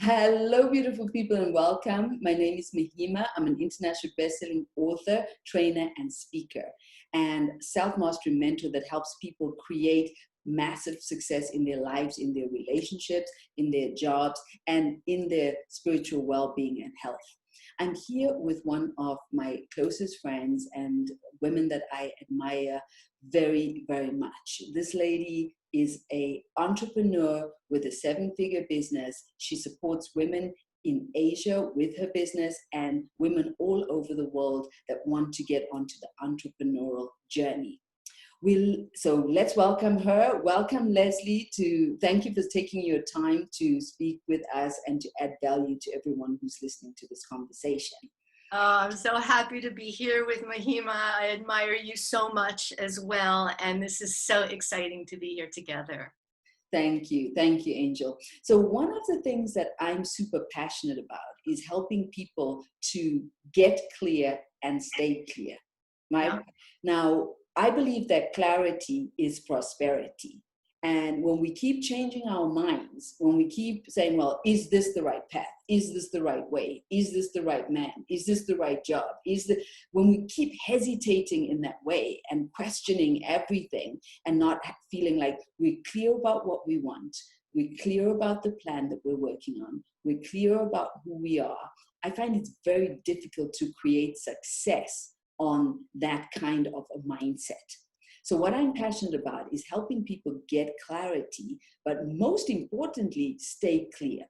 Hello, beautiful people, and welcome. My name is Mahima. I'm an international best-selling author, trainer, and speaker, and self-mastery mentor that helps people create massive success in their lives, in their relationships, in their jobs, and in their spiritual well-being and health. I'm here with one of my closest friends and women that I admire very, very much. This lady is an entrepreneur with a seven-figure business. She supports women in Asia with her business and women all over the world that want to get onto the entrepreneurial journey. So let's welcome her. Welcome, Leslie. Thank you for taking your time to speak with us and to add value to everyone who's listening to this conversation. I'm so happy to be here with Mahima. I admire you so much as well, and this is so exciting to be here together. Thank you, Angel. So one of the things that I'm super passionate about is helping people to get clear and stay clear, right? Yeah. Now, I believe that clarity is prosperity. And when we keep changing our minds, when we keep saying, well, is this the right path? Is this the right way? Is this the right man? Is this the right job? When we keep hesitating in that way and questioning everything and not feeling like we're clear about what we want, we're clear about the plan that we're working on, we're clear about who we are, I find it's very difficult to create success on that kind of a mindset. So what I'm passionate about is helping people get clarity, but most importantly, stay clear.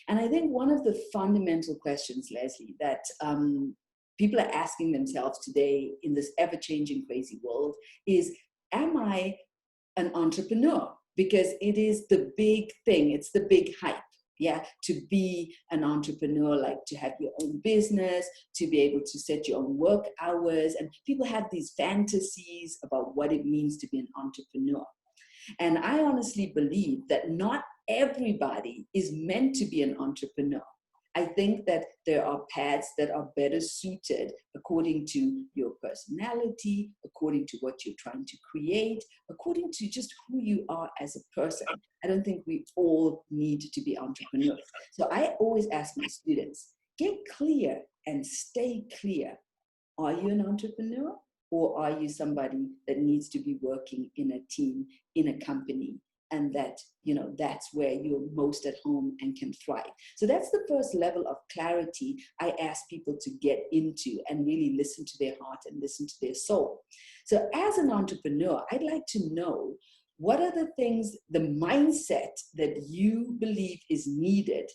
And I think one of the fundamental questions, Leslie, that people are asking themselves today in this ever-changing, crazy world is, am I an entrepreneur? Because it is the big thing, it's the big hype. Yeah, to be an entrepreneur, like to have your own business, to be able to set your own work hours. And people have these fantasies about what it means to be an entrepreneur. And I honestly believe that not everybody is meant to be an entrepreneur. I think that there are paths that are better suited according to your personality, according to what you're trying to create, according to just who you are as a person. I don't think we all need to be entrepreneurs. So I always ask my students, get clear and stay clear. Are you an entrepreneur, or are you somebody that needs to be working in a team, in a company? And that, that's where you're most at home and can thrive. So that's the first level of clarity I ask people to get into and really listen to their heart and listen to their soul. So as an entrepreneur, I'd like to know, what are the things, the mindset that you believe is needed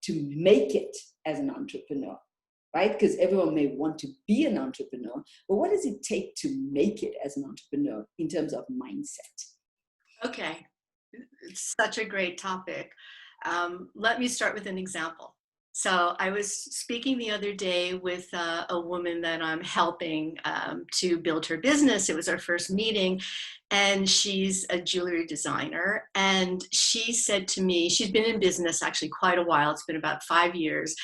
to make it as an entrepreneur, right? Because everyone may want to be an entrepreneur, but what does it take to make it as an entrepreneur in terms of mindset? Okay. It's such a great topic. Let me start with an example. So I was speaking the other day with a woman that I'm helping to build her business. It was our first meeting, and she's a jewelry designer. And she said to me, she's been in business actually quite a while. It's been about 5 years.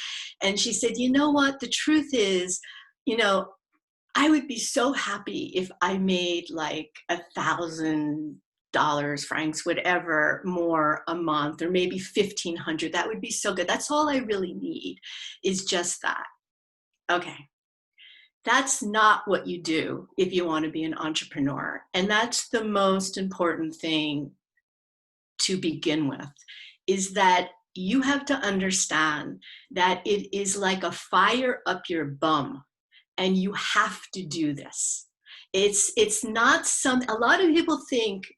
And she said, you know what? The truth is, I would be so happy if I made like $1,000, francs, whatever, more a month, or maybe 1,500. That would be so good. That's all I really need, is just that. Okay. That's not what you do if you want to be an entrepreneur. And that's the most important thing to begin with, is that you have to understand that it is like a fire up your bum, and you have to do this. It's not a lot of people think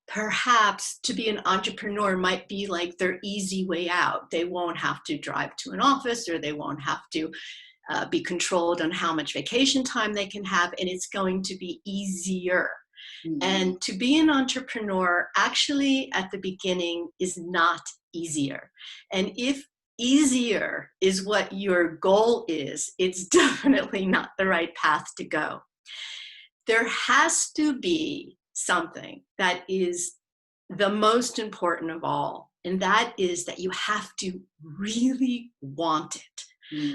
perhaps to be an entrepreneur might be like their easy way out. They won't have to drive to an office, or they won't have to be controlled on how much vacation time they can have, and it's going to be easier. Mm-hmm. And to be an entrepreneur, actually at the beginning, is not easier. And if easier is what your goal is, it's definitely not the right path to go. There has to be something that is the most important of all, and that is that you have to really want it.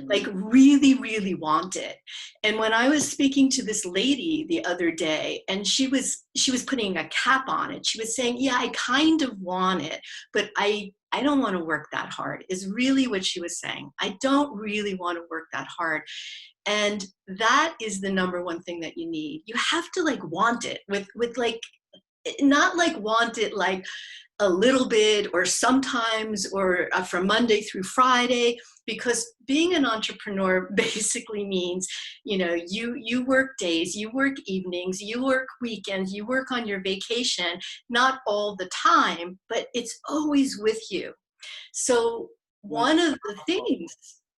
Like really, really want it. And when I was speaking to this lady the other day, and she was putting a cap on it, she was saying, yeah, I kind of want it, but I I don't want to work that hard, is really what she was saying. I don't really want to work that hard. And that is the number one thing that you need. You have to like want it with like, not like want it like a little bit or sometimes or from Monday through Friday, because being an entrepreneur basically means, you know, you work days, you work evenings, you work weekends, you work on your vacation, not all the time, but it's always with you. So one of the things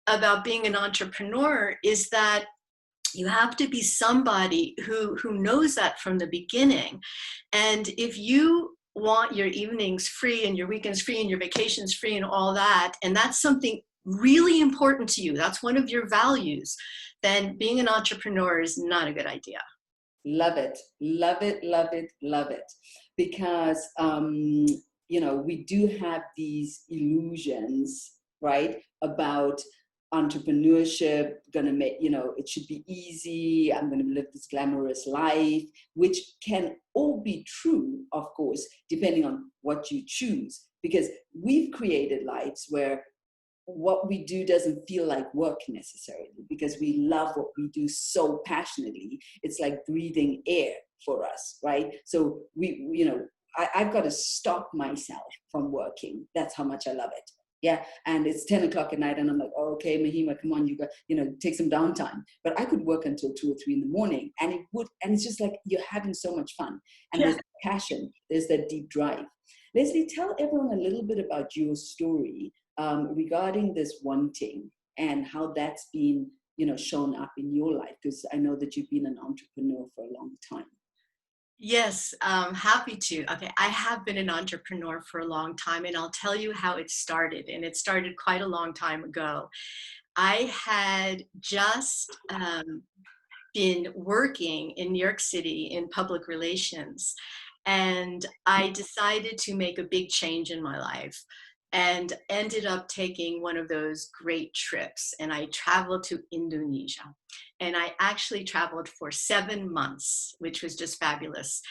about being an entrepreneur is that you have to be somebody who knows that from the beginning. And if you want your evenings free and your weekends free and your vacations free and all that, and that's something really important to you, that's one of your values, then being an entrepreneur is not a good idea. Love it, love it, love it, love it. Because, you know, we do have these illusions, right, about entrepreneurship, gonna make, you know, it should be easy, I'm gonna live this glamorous life, which can all be true, of course, depending on what you choose. Because we've created lives where what we do doesn't feel like work necessarily, because we love what we do so passionately. It's like breathing air for us, right? So we, you know, I've got to stop myself from working. That's how much I love it. Yeah. And it's 10 o'clock at night and I'm like, oh, okay, Mahima, come on, you got, you know, take some downtime. But I could work until 2 or 3 in the morning, and it would, and it's just like you're having so much fun. And Yeah. there's passion, there's that deep drive. Leslie, tell everyone a little bit about your story regarding this wanting and how that's been, you know, shown up in your life, because I know that you've been an entrepreneur for a long time. Yes, happy to. Okay, I have been an entrepreneur for a long time, and I'll tell you how it started. And it started quite a long time ago. I had just been working in New York City in public relations, and I decided to make a big change in my life and ended up taking one of those great trips. And I traveled to Indonesia. And I actually traveled for 7 months, which was just fabulous.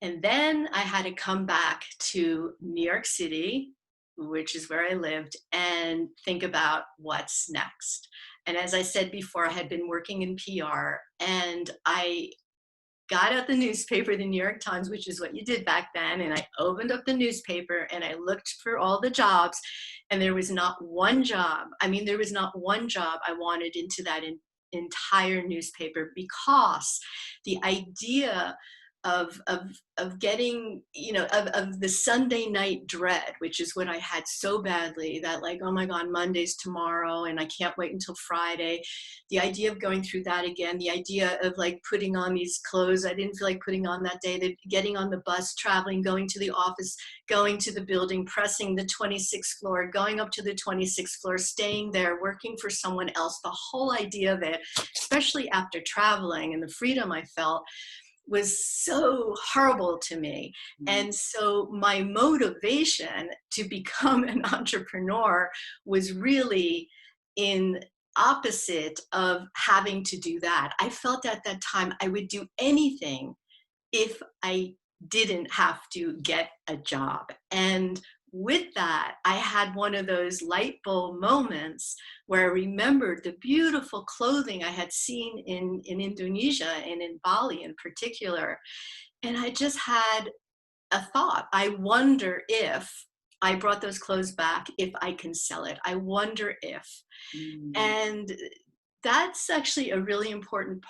And then I had to come back to New York City, which is where I lived, and think about what's next. And as I said before, I had been working in PR, and I got out the newspaper, the New York Times, which is what you did back then, and I opened up the newspaper and I looked for all the jobs, and there was not one job. I mean, there was not one job I wanted into that entire newspaper, because the idea of getting, you know, of the Sunday night dread, which is what I had so badly, that like, oh my God, Monday's tomorrow and I can't wait until Friday. The idea of going through that again, the idea of like putting on these clothes I didn't feel like putting on that day, getting on the bus, traveling, going to the office, going to the building, pressing the 26th floor, going up to the 26th floor, staying there, working for someone else. The whole idea of it, especially after traveling and the freedom I felt, was so horrible to me. And so my motivation to become an entrepreneur was really in opposite of having to do that. I felt at that time I would do anything if I didn't have to get a job. And with that, I had one of those light bulb moments where I remembered the beautiful clothing I had seen in Indonesia and in Bali in particular. And I just had a thought. I wonder if I brought those clothes back, if I can sell it. I wonder if. And that's actually a really important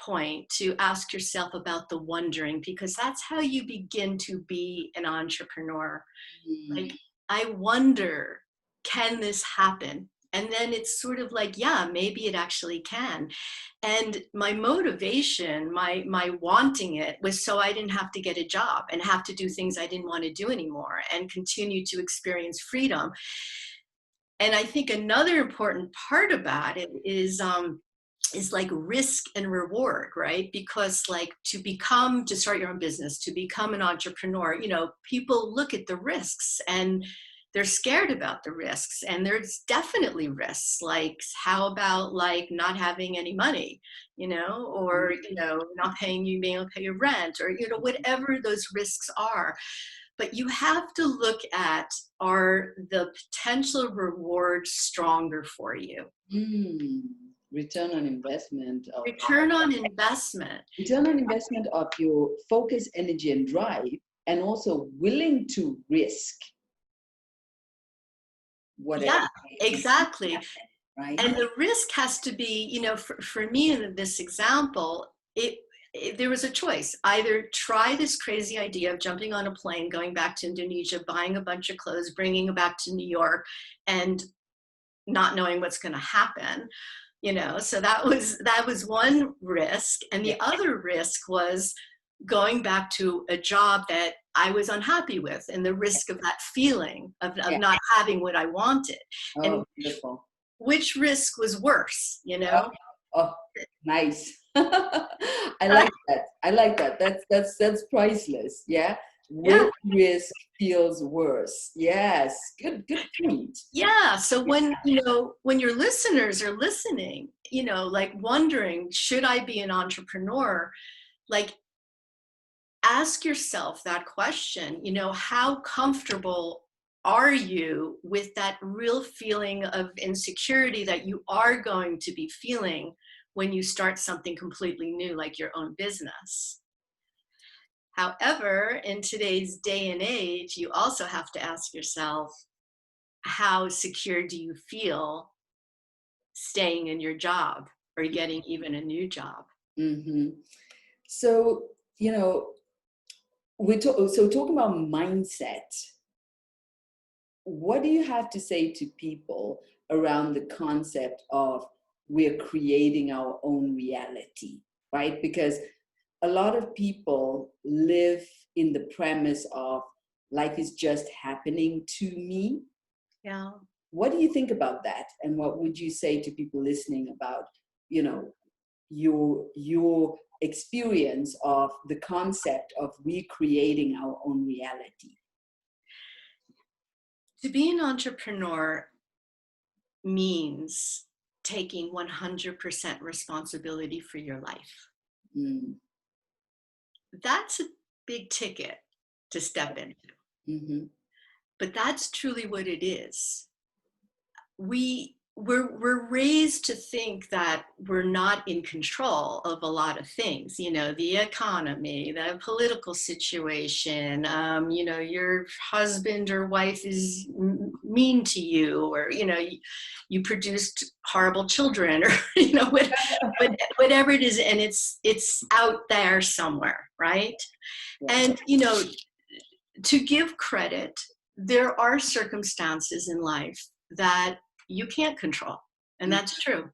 point to ask yourself about the wondering, because that's how you begin to be an entrepreneur. Like, I wonder, can this happen? And then it's sort of like, yeah, maybe it actually can. And my motivation, my wanting it, was so I didn't have to get a job and have to do things I didn't want to do anymore and continue to experience freedom. And I think another important part about it is like risk and reward, right? Because like to start your own business, to become an entrepreneur, you know, people look at the risks and they're scared about the risks. And there's definitely risks. Like, how about like not having any money, you know, or, you know, not paying you, being able to pay your rent, or, you know, whatever those risks are. but you have to look at, are the potential rewards stronger for you? Return on investment of Return on investment. return on investment of your focus, energy, and drive, and also willing to risk whatever. Yeah, exactly. Right. And the risk has to be, for me in this example, there was a choice. Either try this crazy idea of jumping on a plane, going back to Indonesia, buying a bunch of clothes, bringing it back to New York, and not knowing what's going to happen. So that was one risk. And the other risk was going back to a job that I was unhappy with, and the risk of that feeling of not having what I wanted. Oh, And beautiful. which risk was worse, Oh, nice. I like that. I like that. That's priceless. Yeah. Which risk feels worse? Yes. Good point. Yeah. So when your listeners are listening, like wondering, should I be an entrepreneur? Like, ask yourself that question, how comfortable are you with that real feeling of insecurity that you are going to be feeling when you start something completely new, like your own business? However, in today's day and age, you also have to ask yourself, how secure do you feel staying in your job or getting even a new job? Mm-hmm. So, talking about mindset, what do you have to say to people around the concept of we're creating our own reality, right? Because a lot of people live in the premise of life is just happening to me. Yeah. What do you think about that? And what would you say to people listening about, your experience of the concept of recreating our own reality? To be an entrepreneur means taking 100% responsibility for your life. Mm. That's a big ticket to step into. Mm-hmm. But that's truly what it is. We're raised to think that we're not in control of a lot of things, the economy, the political situation, your husband or wife is mean to you, or you produced horrible children, or whatever it is, and it's out there somewhere, right? And to give credit, there are circumstances in life that you can't control, and that's true.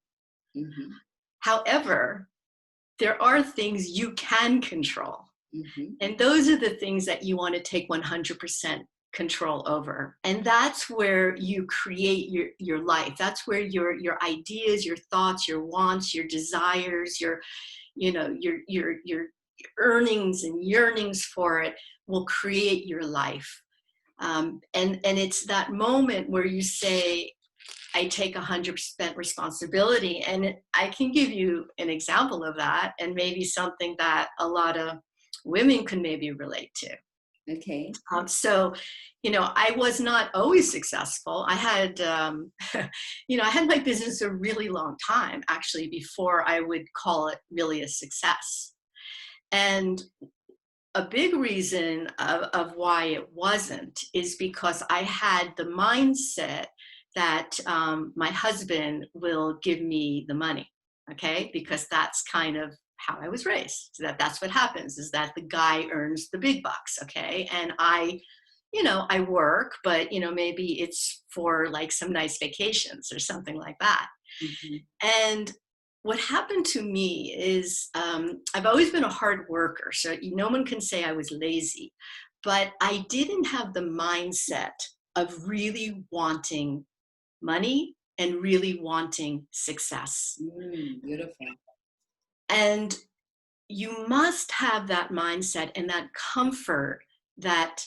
Mm-hmm. However, there are things you can control, and those are the things that you want to take 100% control over. And that's where you create your life. That's where your ideas, your thoughts, your wants, your desires, your earnings and yearnings for it will create your life. And it's that moment where you say, I take 100% responsibility. And I can give you an example of that, and maybe something that a lot of women can maybe relate to. Okay. So, I was not always successful. I had, I had my business a really long time, actually, before I would call it really a success. And a big reason of why it wasn't is because I had the mindset that my husband will give me the money, okay? Because that's kind of how I was raised. So that's what happens, is that the guy earns the big bucks, okay? And I work, but, maybe it's for like some nice vacations or something like that. Mm-hmm. And what happened to me is I've always been a hard worker, so no one can say I was lazy, but I didn't have the mindset of really wanting money and really wanting success. Beautiful. And you must have that mindset and that comfort that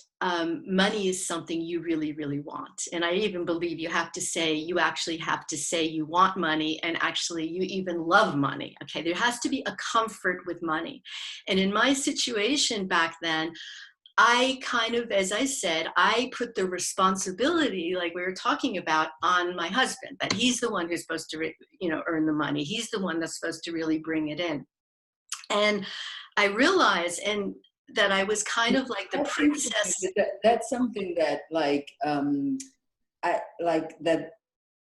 money is something you really, really want. And I even believe you actually have to say you want money, and actually you even love money. Okay, there has to be a comfort with money. And in my situation back then, I kind of, as I said, I put the responsibility, like we were talking about, on my husband, that he's the one who's supposed to, earn the money. He's the one that's supposed to really bring it in. And I realized that I was kind of like the princess. That's something that that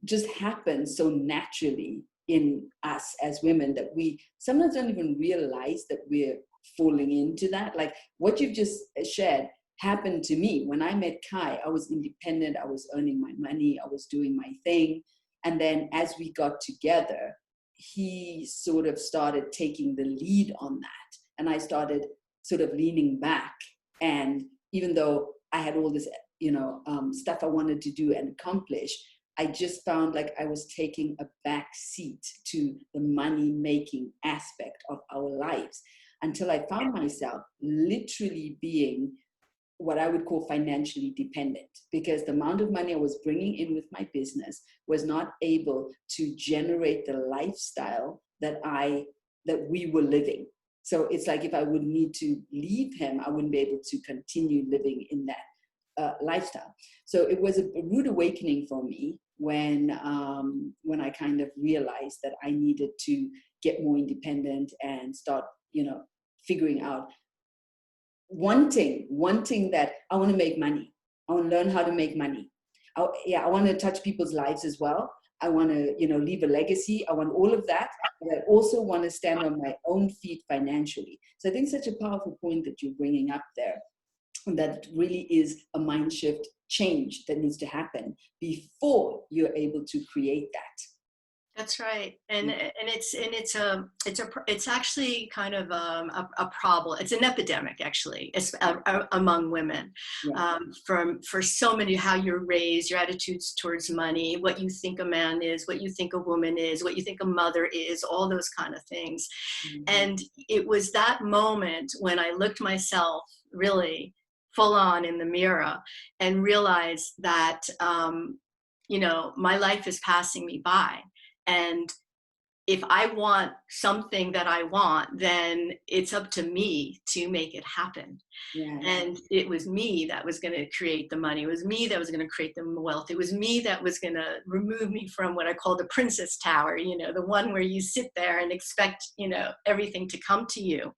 just happens so naturally in us as women that we sometimes don't even realize that we're falling into that. Like what you've just shared happened to me when I met Kai. I was independent, I was earning my money, I was doing my thing, and then as we got together, he sort of started taking the lead on that, and I started sort of leaning back. And even though I had all this stuff I wanted to do and accomplish, I just found like I was taking a back seat to the money making aspect of our lives, until I found myself literally being what I would call financially dependent, because the amount of money I was bringing in with my business was not able to generate the lifestyle that we were living. So it's like if I would need to leave him, I wouldn't be able to continue living in that lifestyle. So it was a rude awakening for me when I kind of realized that I needed to get more independent and start, figuring out, wanting that I want to make money. I want to learn how to make money. I want to touch people's lives as well. I want to, leave a legacy. I want all of that. But I also want to stand on my own feet financially. So I think such a powerful point that you're bringing up there, that really is a mind shift change that needs to happen before you're able to create that. That's right, and it's actually kind of a problem. It's an epidemic, actually, among women. Yeah. For so many, how you're raised, your attitudes towards money, what you think a man is, what you think a woman is, what you think a mother is, all those kind of things. Mm-hmm. And it was that moment when I looked myself really full on in the mirror and realized that my life is passing me by. And if I want something that I want, then it's up to me to make it happen. Yeah. And it was me that was going to create the money. It was me that was going to create the wealth. It was me that was going to remove me from what I call the princess tower, the one where you sit there and expect, everything to come to you.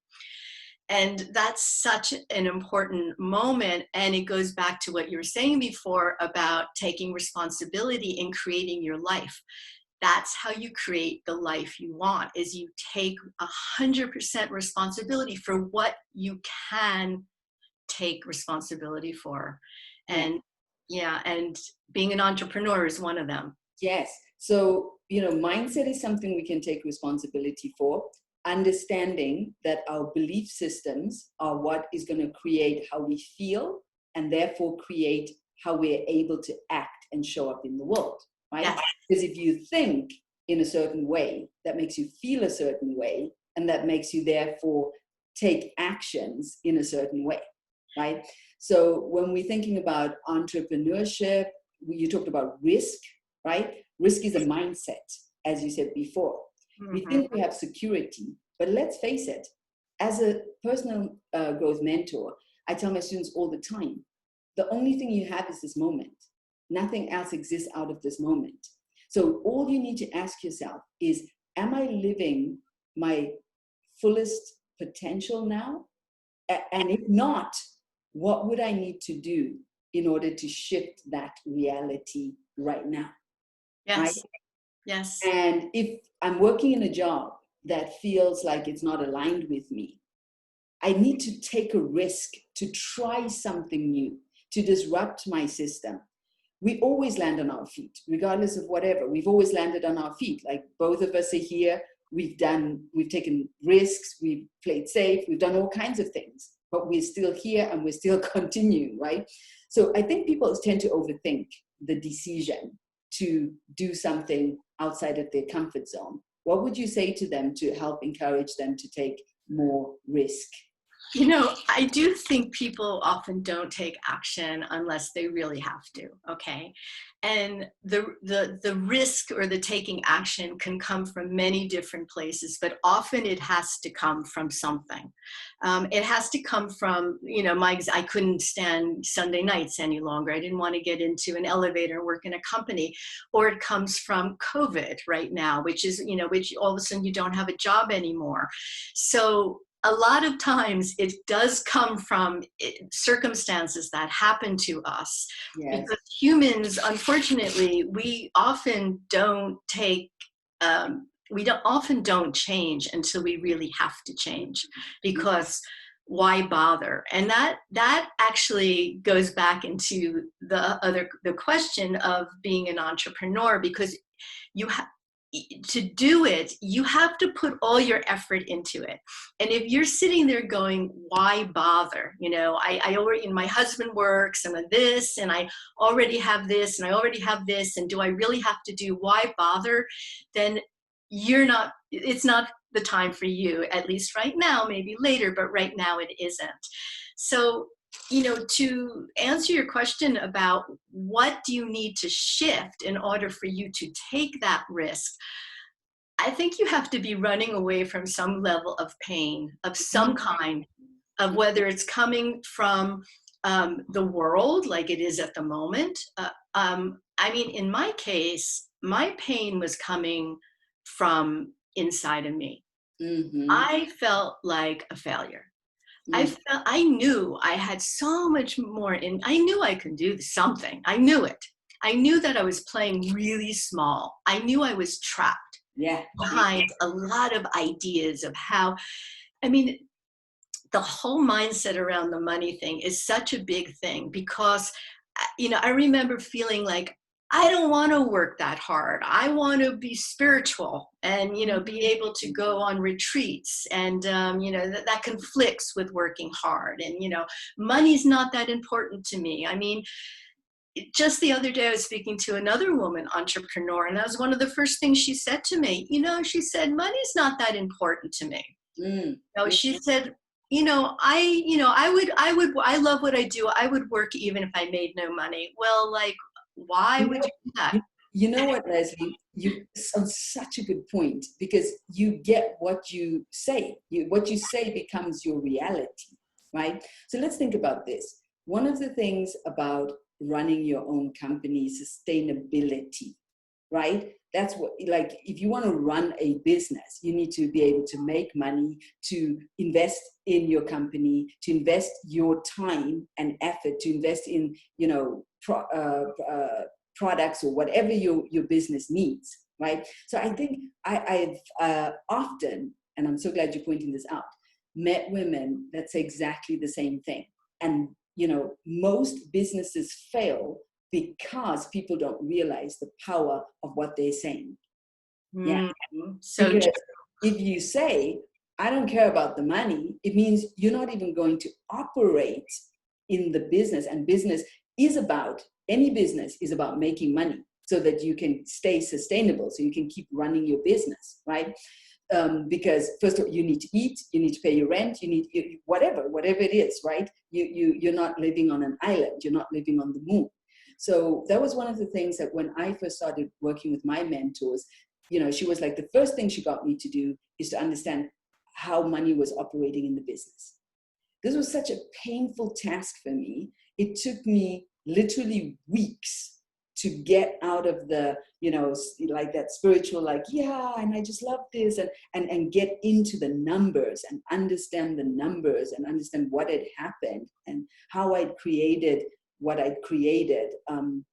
And that's such an important moment. And it goes back to what you were saying before about taking responsibility in creating your life. That's how you create the life you want, is you take 100% responsibility for what you can take responsibility for. And and being an entrepreneur is one of them. Yes. So, mindset is something we can take responsibility for. Understanding that our belief systems are what is going to create how we feel, and therefore create how we're able to act and show up in the world. Right? Yes. Because if you think in a certain way, that makes you feel a certain way, and that makes you therefore take actions in a certain way, right? So when we're thinking about entrepreneurship, you talked about risk, right? Risk is a mindset, as you said before. Mm-hmm. We think we have security, but let's face it, as a personal growth mentor, I tell my students all the time, the only thing you have is this moment. Nothing else exists out of this moment. So all you need to ask yourself is, am I living my fullest potential now? And if not, what would I need to do in order to shift that reality right now? Yes. Right? Yes. And if I'm working in a job that feels like it's not aligned with me, I need to take a risk to try something new, to disrupt my system. We always land on our feet, regardless of whatever. We've always landed on our feet. Like both of us are here. We've taken risks. We've played safe. We've done all kinds of things, but we're still here and we're still continuing, right? So I think people tend to overthink the decision to do something outside of their comfort zone. What would you say to them to help encourage them to take more risk? I do think people often don't take action unless they really have to, okay? And the risk or the taking action can come from many different places, but often it has to come from something. It has to come from, I couldn't stand Sunday nights any longer. I didn't want to get into an elevator and work in a company. Or it comes from COVID right now, which is, which all of a sudden you don't have a job anymore. So a lot of times it does come from circumstances that happen to us. Yes. Because humans, unfortunately, we often don't often don't change until we really have to change, because why bother? And that actually goes back into the question of being an entrepreneur, because you have to do it, you have to put all your effort into it. And if you're sitting there going, why bother? I already, my husband works and this, and I already have this, and I already have this, and do I really have to do, why bother? Then it's not the time for you, at least right now, maybe later, but right now it isn't. So, to answer your question about what do you need to shift in order for you to take that risk, I think you have to be running away from some level of pain of some kind, of whether it's coming from the world like it is at the moment. In my case, my pain was coming from inside of me. Mm-hmm. I felt like a failure. I knew I had so much more I knew I could do something. I knew it. I knew that I was playing really small. I knew I was trapped behind a lot of ideas of how, the whole mindset around the money thing is such a big thing, because, I remember feeling like, I don't want to work that hard. I want to be spiritual and, be able to go on retreats. And, that conflicts with working hard. And, money's not that important to me. Just the other day, I was speaking to another woman entrepreneur, and that was one of the first things she said to me. She said, money's not that important to me. She said, I love what I do. I would work even if I made no money. Well, like, why would you do that? You know what, Leslie? You on such a good point, because you get what you say. What you say becomes your reality, right? So let's think about this. One of the things about running your own company is sustainability, right? That's what, like, if you want to run a business, you need to be able to make money, to invest in your company, to invest your time and effort, to invest in, products or whatever your business needs, right? So I think I've often, and I'm so glad you're pointing this out, met women that say exactly the same thing. And, most businesses fail because people don't realize the power of what they're saying. Yeah. So because if you say, I don't care about the money, it means you're not even going to operate in the business. And any business is about making money so that you can stay sustainable, so you can keep running your business, right? Because first of all, you need to eat, you need to pay your rent, whatever it is, right? You're not living on an island, you're not living on the moon. So that was one of the things that when I first started working with my mentors, she was like, the first thing she got me to do is to understand how money was operating in the business. This was such a painful task for me. It took me literally weeks to get out of the, like that spiritual, and I just love this, and get into the numbers and understand the numbers and understand what had happened and how I'd created what I'd created, and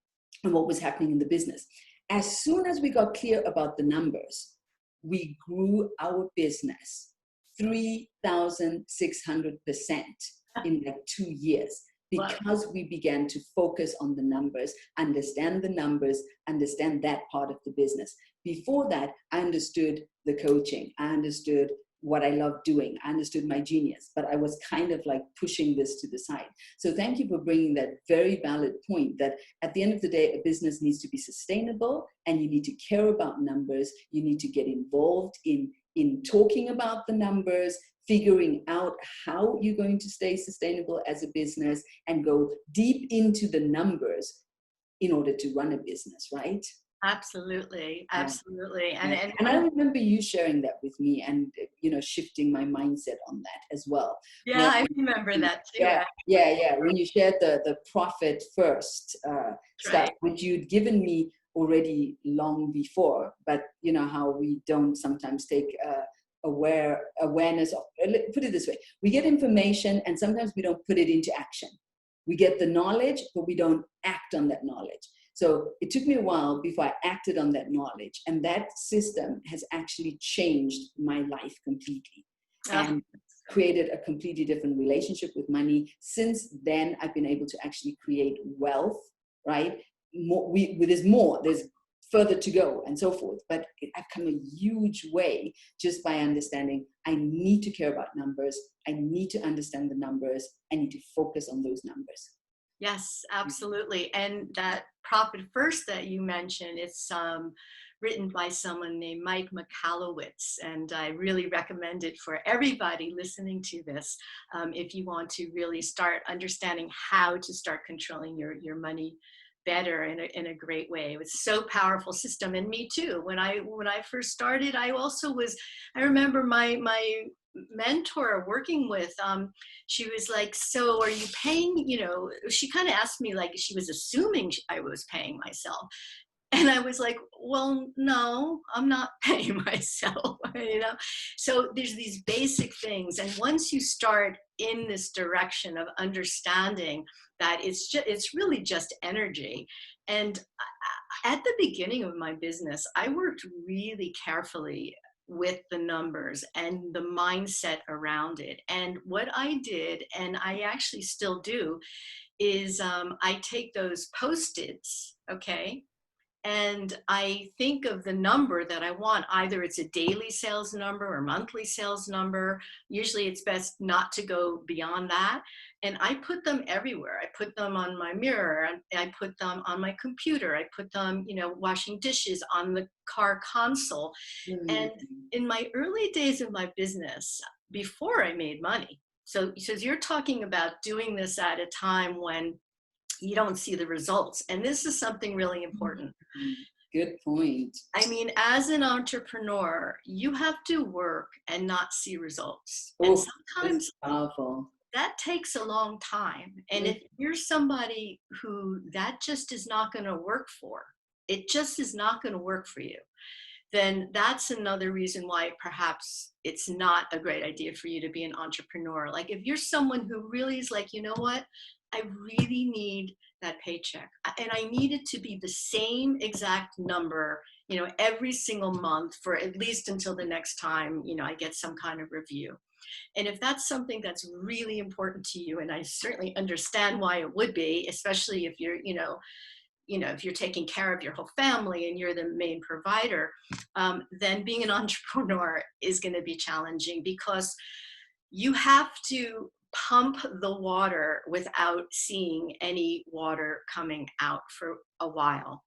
what was happening in the business. As soon as we got clear about the numbers, we grew our business 3,600% in like 2 years. Because we began to focus on the numbers, understand the numbers, understand that part of the business. Before that, I understood the coaching. I understood what I love doing. I understood my genius, but I was kind of like pushing this to the side. So thank you for bringing that very valid point, that at the end of the day, a business needs to be sustainable, and you need to care about numbers. You need to get involved in in talking about the numbers, figuring out how you're going to stay sustainable as a business, and go deep into the numbers in order to run a business, right? Absolutely, Yeah. absolutely. Yeah. And I remember you sharing that with me, and shifting my mindset on that as well. Yeah, I remember that too. Yeah. When you shared the profit first stuff, Right. which you'd given me already long before, but how we don't sometimes take awareness of. Put it this way: we get information, and sometimes we don't put it into action. We get the knowledge, but we don't act on that knowledge. So it took me a while before I acted on that knowledge. And that system has actually changed my life completely and created a completely different relationship with money. Since then, I've been able to actually create wealth, right? There's further to go and so forth. But I've come a huge way just by understanding I need to care about numbers. I need to understand the numbers. I need to focus on those numbers. Yes, absolutely. And that Profit First that you mentioned, it's written by someone named Mike Michalowicz, and I really recommend it for everybody listening to this if you want to really start understanding how to start controlling your money better in a great way. It was so powerful system. And me too. When I first started, I remember my mentor working with, she was like, so are you paying, she kind of asked me like she was assuming I was paying myself. And I was like, well, no, I'm not paying myself, So there's these basic things. And once you start in this direction of understanding that it's really just energy. And at the beginning of my business, I worked really carefully with the numbers and the mindset around it. And what I did, and I actually still do, is I take those Post-its, okay? And I think of the number that I want. Either it's a daily sales number or monthly sales number. Usually it's best not to go beyond that. And I put them everywhere. I put them on my mirror. I put them on my computer. I put them, washing dishes, on the car console. Mm-hmm. And in my early days of my business, before I made money, so you're talking about doing this at a time when you don't see the results. And this is something really important. Good point. I mean, as an entrepreneur, you have to work and not see results. Oh, and sometimes powerful. That takes a long time. And if you're somebody who that just is not going to work for, it just is not going to work for you, then that's another reason why perhaps it's not a great idea for you to be an entrepreneur. Like if you're someone who really is like, you know what, I really need that paycheck, and I need it to be the same exact number, every single month for at least until the next time, I get some kind of review. And if that's something that's really important to you, and I certainly understand why it would be, especially if you're, if you're taking care of your whole family and you're the main provider, then being an entrepreneur is going to be challenging because you have to pump the water without seeing any water coming out for a while.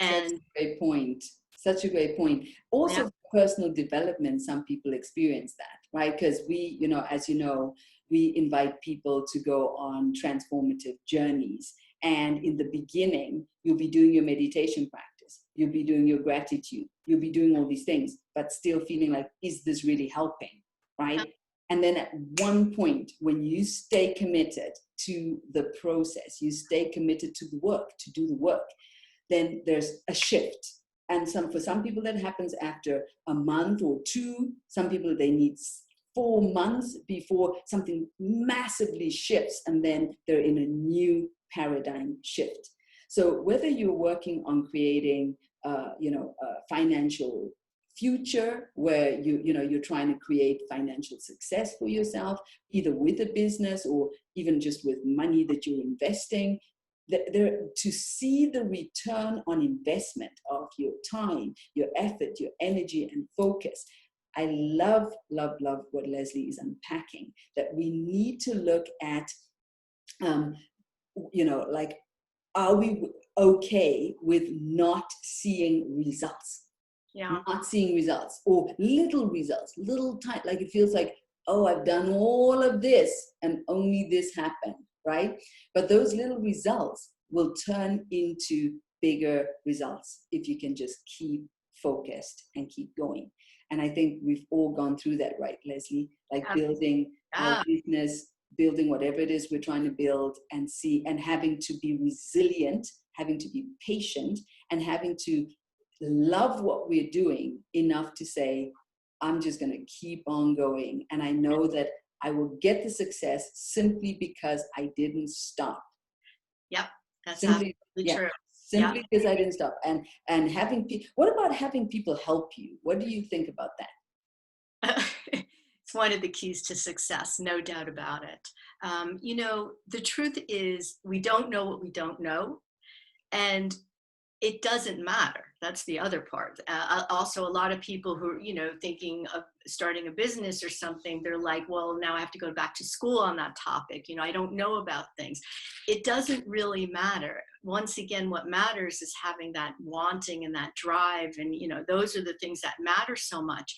And such a great point. Such a great point. Also, yeah. Personal development, some people experience that, right? Because we, as you know, we invite people to go on transformative journeys. And in the beginning, you'll be doing your meditation practice. You'll be doing your gratitude. You'll be doing all these things, but still feeling like, is this really helping, right? Yeah. And then at one point, when you stay committed to the process, you stay committed to the work, to do the work, then there's a shift. And for some people that happens after a month or two. Some people, they need 4 months before something massively shifts, and then they're in a new paradigm shift. So whether you're working on creating a financial future where you're trying to create financial success for yourself, either with a business or even just with money that you're investing, to see the return on investment of your time, your effort, your energy and focus. I love, love, love what Leslie is unpacking, that we need to look at, are we okay with not seeing results? Yeah. not seeing results or little results, little time, like it feels like, oh, I've done all of this and only this happened, right? But those little results will turn into bigger results if you can just keep focused and keep going. And I think we've all gone through that, right, Leslie? Like building our Yeah. business, building whatever it is we're trying to build, and having to be resilient, having to be patient, and having to love what we're doing enough to say, I'm just going to keep on going. And I know that I will get the success simply because I didn't stop. Yep. That's Simply, absolutely yeah, true. Yeah. simply because I didn't stop. And having people, what about having people help you? What do you think about that? It's one of the keys to success, no doubt about it. The truth is we don't know what we don't know. And it doesn't matter. That's the other part. Also, a lot of people who are, thinking of starting a business or something, they're like, well, now I have to go back to school on that topic. I don't know about things. It doesn't really matter. Once again, what matters is having that wanting and that drive. And, those are the things that matter so much.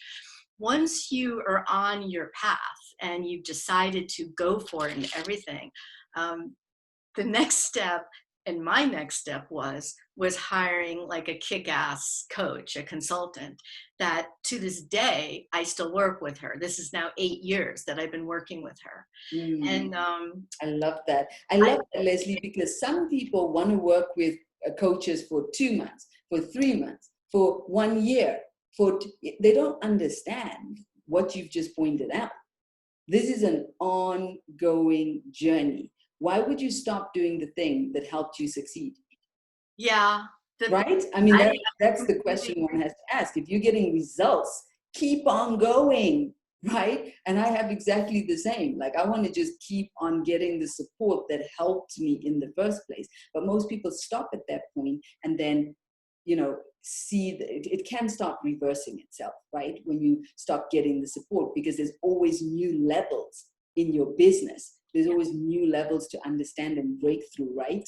Once you are on your path and you've decided to go for it and everything, the next step, and my next step was hiring like a kick-ass coach, a consultant, that to this day I still work with her. This is now 8 years that I've been working with her. And I love that. I love that, Leslie, because some people want to work with coaches for 2 months, for 3 months, for 1 year. They don't understand what you've just pointed out. This is an ongoing journey. Why would you stop doing the thing that helped you succeed? Yeah. Right? I mean, that's the question one has to ask. If you're getting results, keep on going, right? And I have exactly the same. Like, I want to just keep on getting the support that helped me in the first place. But most people stop at that point and then, see that it can start reversing itself, right? When you stop getting the support, because there's always new levels in your business. There's always new levels to understand and break through, right?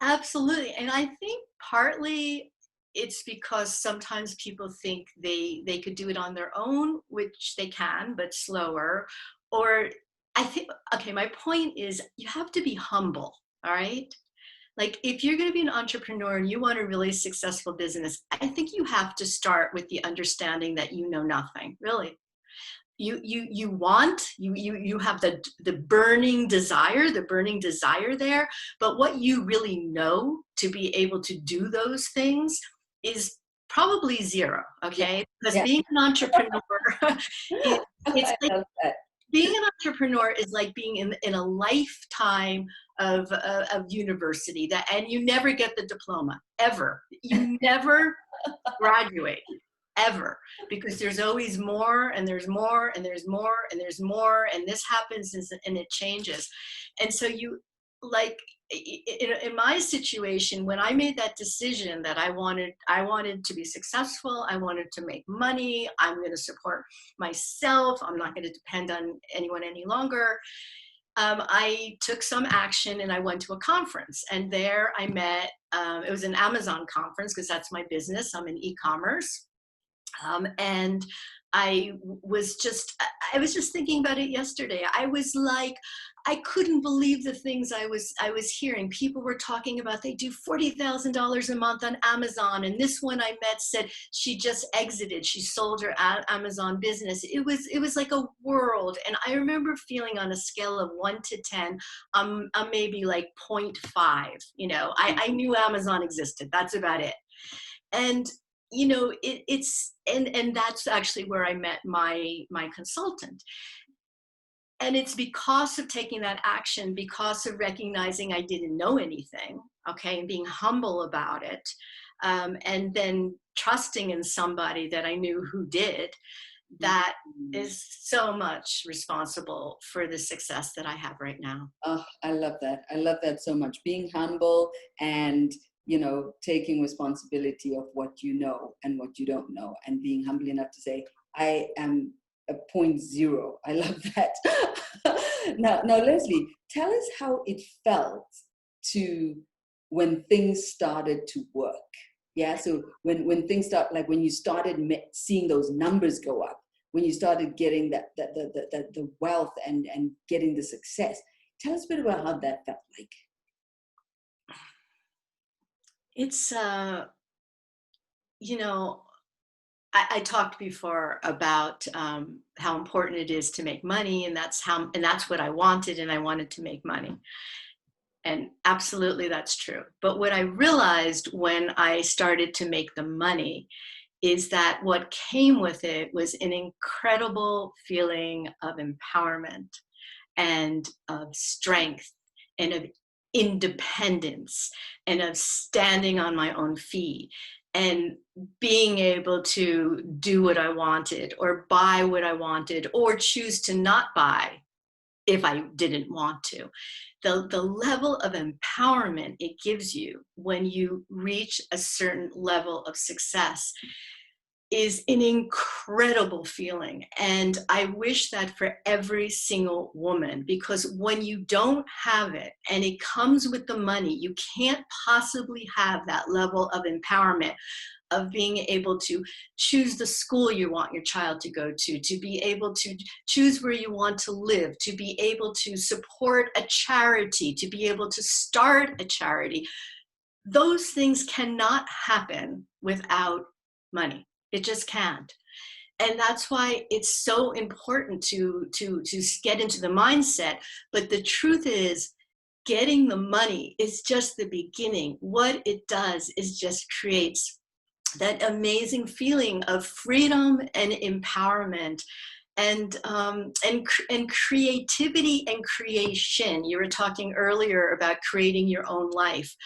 Absolutely. And I think partly it's because sometimes people think they could do it on their own, which they can, but slower. Or I think, okay, my point is you have to be humble, all right? Like if you're going to be an entrepreneur and you want a really successful business, I think you have to start with the understanding that you know nothing, really. You have the burning desire there, but what you really know to be able to do those things is probably zero. Okay, because being an entrepreneur it's like being an entrepreneur is like being in a lifetime of university, and you never get the diploma ever. You never graduate ever, because there's always more and there's more and there's more and there's more, and this happens and it changes. And so you, like in my situation, when I made that decision that I wanted to be successful, I wanted to make money, I'm going to support myself, I'm not going to depend on anyone any longer, I took some action and I went to a conference, and there I met, it was an Amazon conference because that's my business, I'm in e-commerce. And I was just thinking about it yesterday. I was like, I couldn't believe the things I was hearing. People were talking about they do $40,000 a month on Amazon. And this one I met said she just exited. She sold her Amazon business. It was like a world. And I remember feeling on a scale of 1 to 10, I'm maybe like 0.5. I knew Amazon existed. That's about it. And and that's actually where I met my consultant. And it's because of taking that action, because of recognizing I didn't know anything, okay, and being humble about it, and then trusting in somebody that I knew who did, that is so much responsible for the success that I have right now. Oh, I love that. I love that so much. Being humble and taking responsibility of what you know and what you don't know, and being humble enough to say, I am a 0.0. I love that. Now, Leslie, tell us how it felt when things started to work. Yeah. So when things start, like when you started seeing those numbers go up, when you started getting the wealth and getting the success, tell us a bit about how that felt like. It's, you know, I talked before about how important it is to make money, and that's what I wanted, and I wanted to make money. And absolutely, that's true. But what I realized when I started to make the money is that what came with it was an incredible feeling of empowerment and of strength and of independence and of standing on my own feet and being able to do what I wanted or buy what I wanted or choose to not buy if I didn't want to. The level of empowerment it gives you when you reach a certain level of success is an incredible feeling. And I wish that for every single woman, because when you don't have it and it comes with the money, you can't possibly have that level of empowerment of being able to choose the school you want your child to go to be able to choose where you want to live, to be able to support a charity, to be able to start a charity. Those things cannot happen without money. It just can't. And that's why it's so important to get into the mindset. But the truth is, getting the money is just the beginning. What it does is just creates that amazing feeling of freedom and empowerment and creativity and creation. You were talking earlier about creating your own life.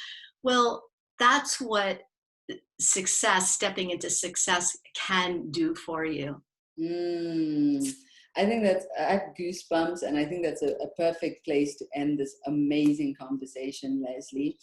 Well, that's what success, stepping into success, can do for you. I think I have goosebumps, and I think that's a perfect place to end this amazing conversation, Leslie.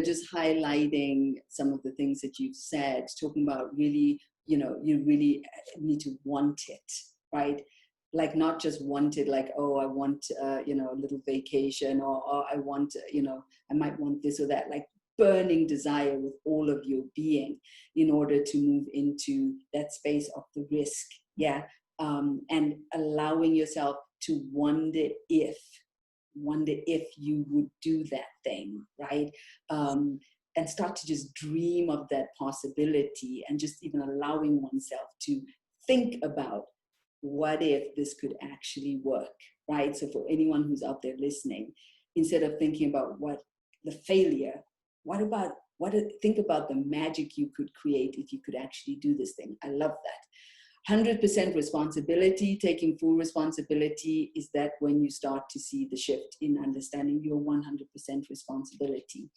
Just highlighting some of the things that you've said, talking about really, you really need to want it, right? Like not just want it, like, oh, I want, a little vacation, or I want, I might want this or that, like burning desire with all of your being in order to move into that space of the risk. Yeah. And allowing yourself to wonder if you would do that thing, right? And start to just dream of that possibility, and just even allowing oneself to think about what if this could actually work, right? So for anyone who's out there listening, instead of thinking about what the failure, think about the magic you could create if you could actually do this thing. I love that. 100% responsibility, taking full responsibility, is that when you start to see the shift in understanding your 100% responsibility.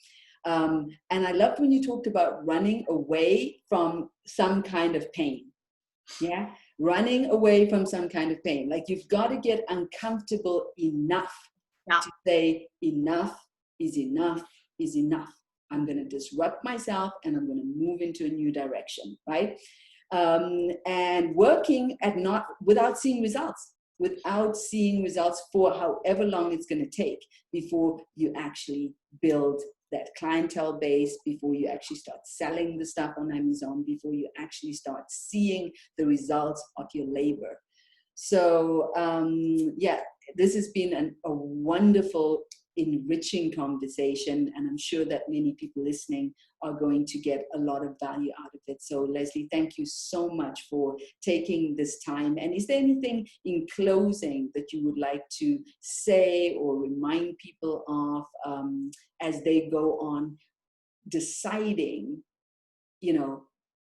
And I loved when you talked about running away from some kind of pain. Yeah, running away from some kind of pain. Like you've got to get uncomfortable enough to say enough is enough is enough. I'm going to disrupt myself and I'm going to move into a new direction, right? And working at without seeing results for however long it's going to take before you actually build that clientele base, before you actually start selling the stuff on Amazon, before you actually start seeing the results of your labor. So this has been a wonderful, enriching conversation, and I'm sure that many people listening are going to get a lot of value out of it. So Leslie, thank you so much for taking this time. And is there anything in closing that you would like to say or remind people of as they go on deciding,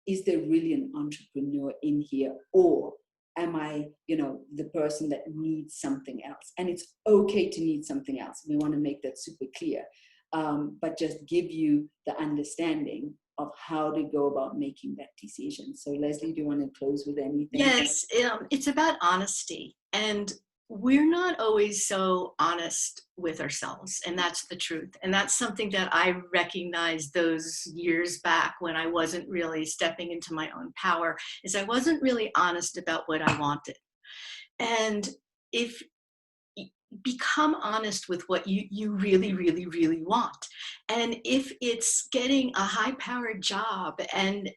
is there really an entrepreneur in here, or am I, the person that needs something else? And it's okay to need something else. We want to make that super clear, but just give you the understanding of how to go about making that decision. So Leslie, do you want to close with anything? Yes, it's about honesty. And we're not always so honest with ourselves, and that's the truth. And that's something that I recognized those years back when I wasn't really stepping into my own power, is I wasn't really honest about what I wanted. And if become honest with what you really, really, really want. And if it's getting a high-powered job and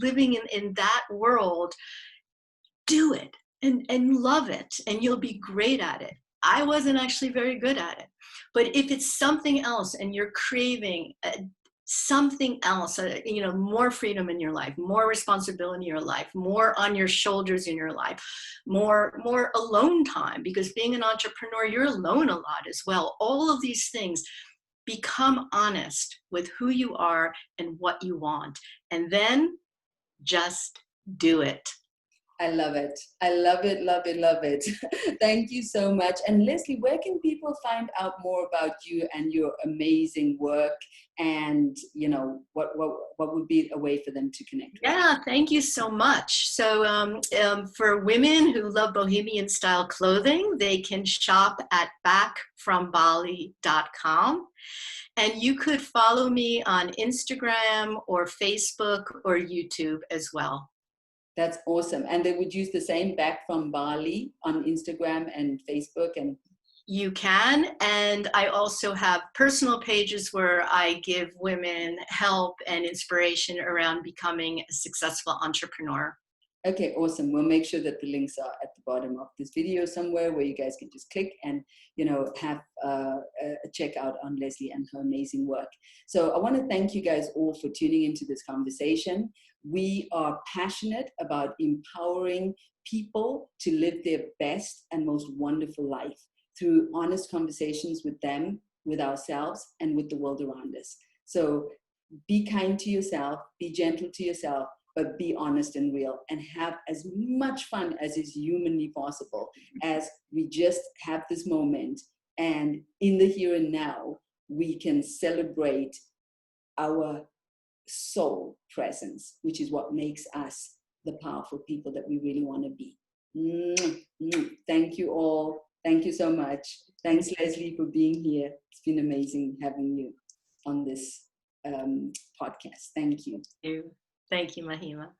living in that world, do it and love it, and you'll be great at it. I wasn't actually very good at it. But if it's something else and you're craving something else, more freedom in your life, more responsibility in your life, more on your shoulders in your life, more alone time, because being an entrepreneur, you're alone a lot as well. All of these things, become honest with who you are and what you want, and then just do it. I love it. I love it, love it, love it. Thank you so much. And Leslie, where can people find out more about you and your amazing work? And, what would be a way for them to connect with you? Yeah, thank you so much. So for women who love bohemian style clothing, they can shop at backfrombali.com. And you could follow me on Instagram or Facebook or YouTube as well. That's awesome. And they would use the same Back from Bali on Instagram and Facebook. And you can. And I also have personal pages where I give women help and inspiration around becoming a successful entrepreneur. Okay, awesome. We'll make sure that the links are at the bottom of this video somewhere where you guys can just click and, have a check out on Leslie and her amazing work. So I want to thank you guys all for tuning into this conversation. We are passionate about empowering people to live their best and most wonderful life through honest conversations with them, with ourselves, and with the world around us. So be kind to yourself, be gentle to yourself, but be honest and real, and have as much fun as is humanly possible as we just have this moment. And in the here and now, we can celebrate our soul presence, which is what makes us the powerful people that we really want to be. Thank you all. Thank you so much. Thanks, Leslie, for being here. It's been amazing having you on this podcast. Thank you. Thank you, Mahima.